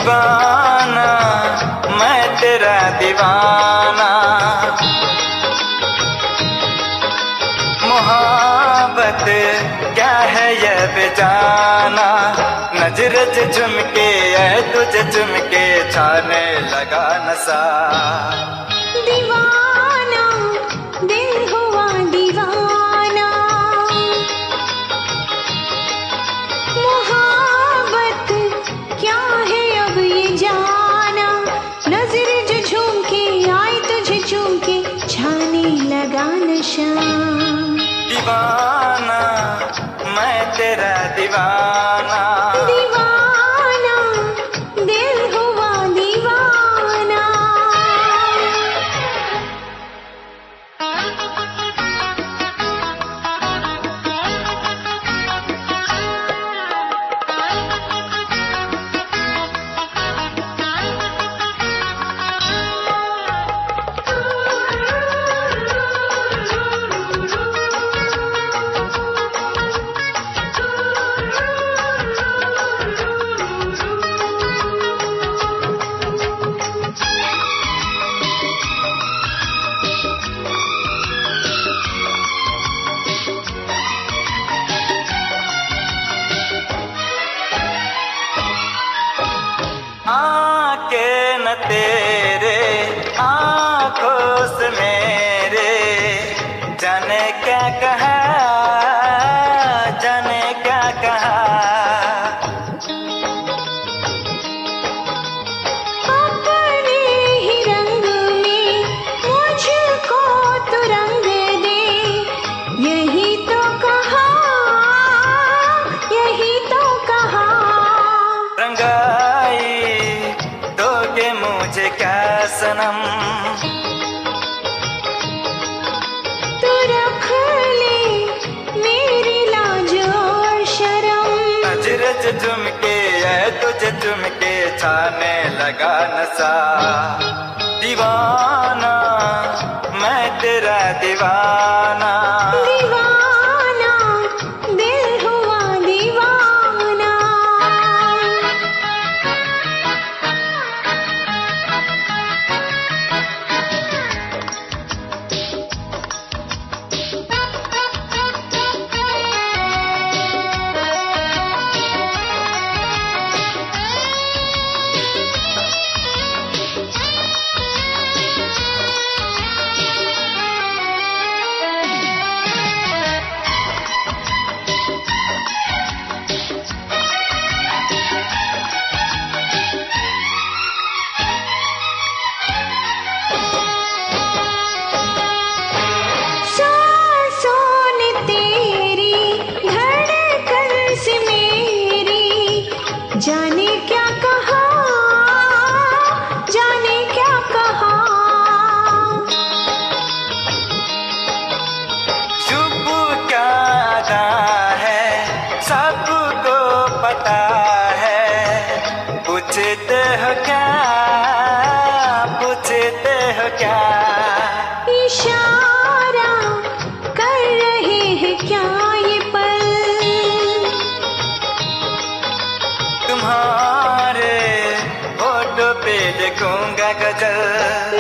दीवाना मैं तेरा दीवाना, मोहब्बत क्या है ये बेजाना। नजर से झुमके तुझे झुमके छाने लगा नशा। दीवाना दिल हुआ दीवाना, मोहब्बत क्या है अब ये जाना। नजर जो झुमके आई तुझे झुमके छाने लगा नशा। दीवाना मैं तेरा दीवाना, दीवाना दिल हुआ दीवाना। आके न तेरे आँखों से मेरे जाने क्या कहा, जाने क्या कहा। अपने ही रंग में मुझको तो रंग दे, यही तो कहा, यही तो कहा। रंगाई दोगे मुझे क्या सनम, तू रख ले मेरी लाज और शर्म। नजर से झुमके तुझे झुमके छाने लगा नशा। दीवाना मैं तेरा दीवाना, दीवाना दिल हुआ दीवाना। जाने क्या कहा, जाने क्या कहा। शुभ क्या अदा है सबको पता है। पूछते हो क्या, पूछते हो क्या। इशारा कर रहे हैं क्या ये पल, तुम्हारे होठों पे लिखूंगा गजल।